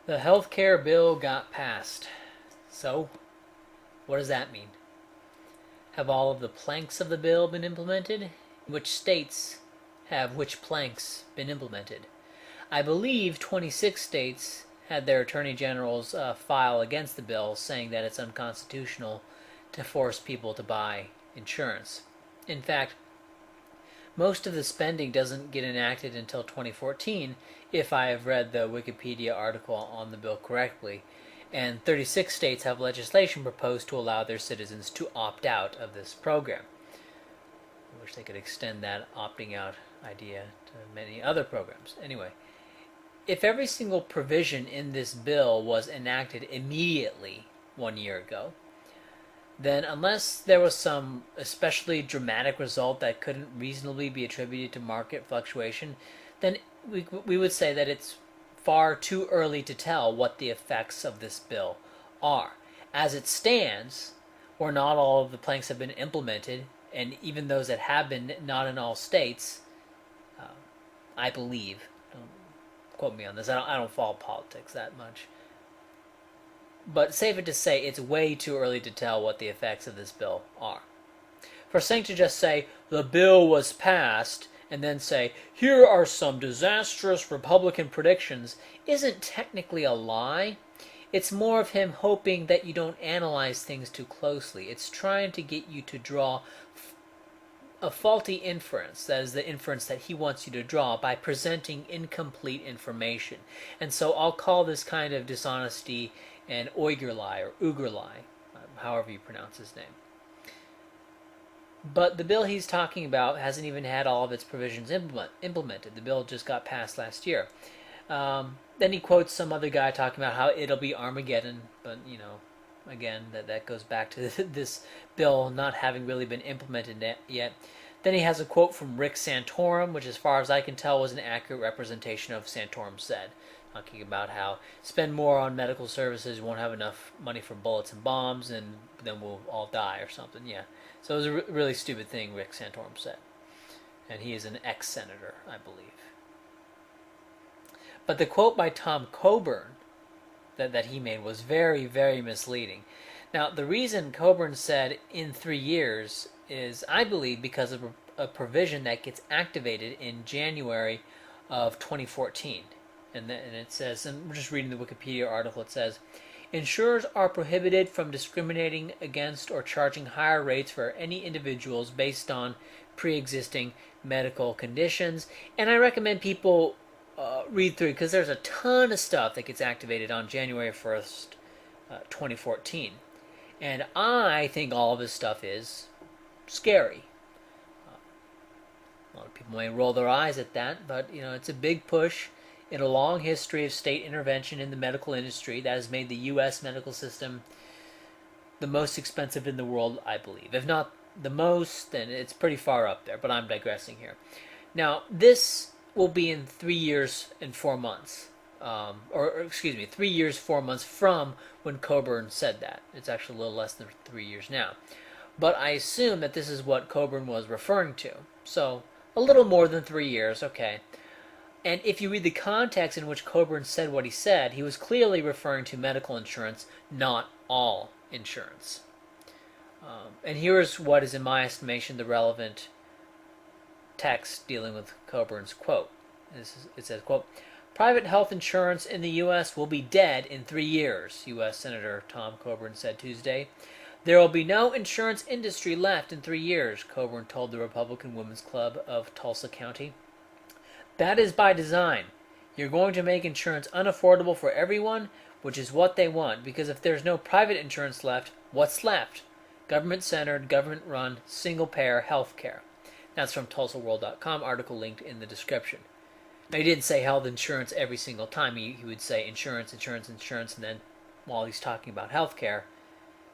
The healthcare bill got passed. So, what does that mean? Have all of the planks of the bill been implemented? Which states have which planks been implemented? I believe 26 states had their attorney generals file against the bill, saying that it's unconstitutional to force people to buy insurance. In fact, most of the spending doesn't get enacted until 2014, if I have read the Wikipedia article on the bill correctly, and 36 states have legislation proposed to allow their citizens to opt out of this program. I wish they could extend that opting out idea to many other programs. Anyway, if every single provision in this bill was enacted immediately 1 year ago, then unless there was some especially dramatic result that couldn't reasonably be attributed to market fluctuation, then we would say that it's far too early to tell what the effects of this bill are. As it stands, where not all of the planks have been implemented, and even those that have been, not in all states, I believe, don't quote me on this, I don't follow politics that much, but safe to say it's way too early to tell what the effects of this bill are. For Cenk to just say, the bill was passed, and then say, here are some disastrous Republican predictions, isn't technically a lie. It's more of him hoping that you don't analyze things too closely. It's trying to get you to draw a faulty inference, that is the inference that he wants you to draw, by presenting incomplete information. And so I'll call this kind of dishonesty an Uygar-lie or Uygar-lie, however you pronounce his name. But the bill he's talking about hasn't even had all of its provisions implemented. The bill just got passed last year. Then he quotes some other guy talking about how it'll be Armageddon, but again, that goes back to this bill not having really been implemented yet. Then he has a quote from Rick Santorum, which as far as I can tell was an accurate representation of what Santorum said, talking about how spend more on medical services, won't have enough money for bullets and bombs, and then we'll all die or something. Yeah, so it was a really stupid thing Rick Santorum said. And he is an ex-senator, I believe. But the quote by Tom Coburn that he made was very, very misleading. Now, the reason Coburn said in 3 years is, I believe, because of a provision that gets activated in January of 2014. And it says, and we're just reading the Wikipedia article, it says, insurers are prohibited from discriminating against or charging higher rates for any individuals based on pre-existing medical conditions. And I recommend people read through, because there's a ton of stuff that gets activated on January 1st, 2014. And I think all of this stuff is scary. A lot of people may roll their eyes at that, but it's a big push in a long history of state intervention in the medical industry that has made the U.S. medical system the most expensive in the world, I believe. If not the most, then it's pretty far up there, but I'm digressing here. Now, this will be in 3 years and 4 months. Or excuse me, 3 years, 4 months from when Coburn said that. It's actually a little less than 3 years now. But I assume that this is what Coburn was referring to. So, a little more than 3 years, okay. And if you read the context in which Coburn said what he said, he was clearly referring to medical insurance, not all insurance. And here's what is, in my estimation, the relevant text dealing with Coburn's quote. It says, quote, private health insurance in the U.S. will be dead in 3 years, U.S. Senator Tom Coburn said Tuesday. There will be no insurance industry left in 3 years, Coburn told the Republican Women's Club of Tulsa County. That is by design. You're going to make insurance unaffordable for everyone, which is what they want, because if there's no private insurance left, what's left? Government-centered, government-run, single-payer health care. That's from TulsaWorld.com, article linked in the description. Now, he didn't say health insurance every single time. He would say insurance, insurance, insurance, and then while he's talking about health care.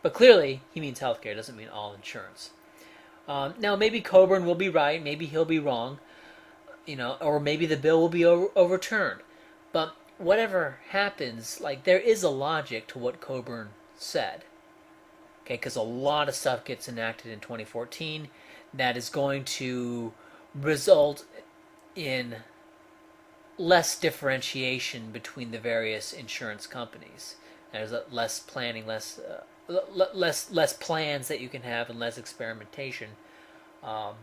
But clearly, he means health care, doesn't mean all insurance. Now, maybe Coburn will be right, maybe he'll be wrong, or maybe the bill will be overturned. But whatever happens, there is a logic to what Coburn said. Okay, because a lot of stuff gets enacted in 2014 that is going to result in less differentiation between the various insurance companies. There's less planning, less plans that you can have, and less experimentation. Um,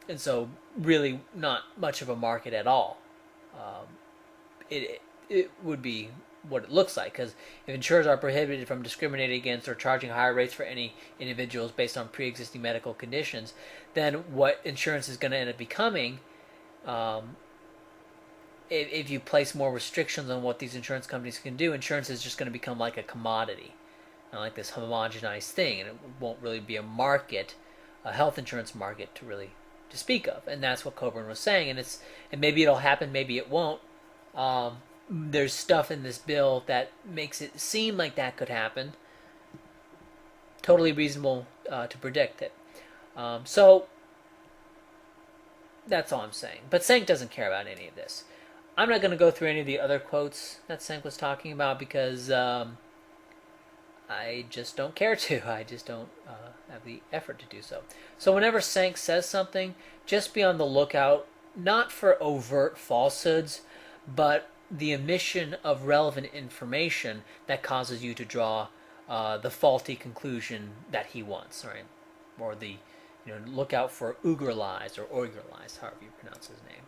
and so really not much of a market at all. Um, it would be what it looks like, because if insurers are prohibited from discriminating against or charging higher rates for any individuals based on pre-existing medical conditions, then what insurance is going to end up becoming, um, if you place more restrictions on what these insurance companies can do, insurance is just going to become like a commodity, like this homogenized thing, and it won't really be a market, a health insurance market to speak of. And that's what Coburn was saying. And maybe it'll happen, maybe it won't. There's stuff in this bill that makes it seem like that could happen. Totally reasonable to predict it. So that's all I'm saying. But Cenk doesn't care about any of this. I'm not going to go through any of the other quotes that Cenk was talking about, because I just don't care to. I just don't have the effort to do so. So whenever Cenk says something, just be on the lookout, not for overt falsehoods, but the omission of relevant information that causes you to draw the faulty conclusion that he wants, right? Or look out for Uygar-lies or Uygar-lies, however you pronounce his name.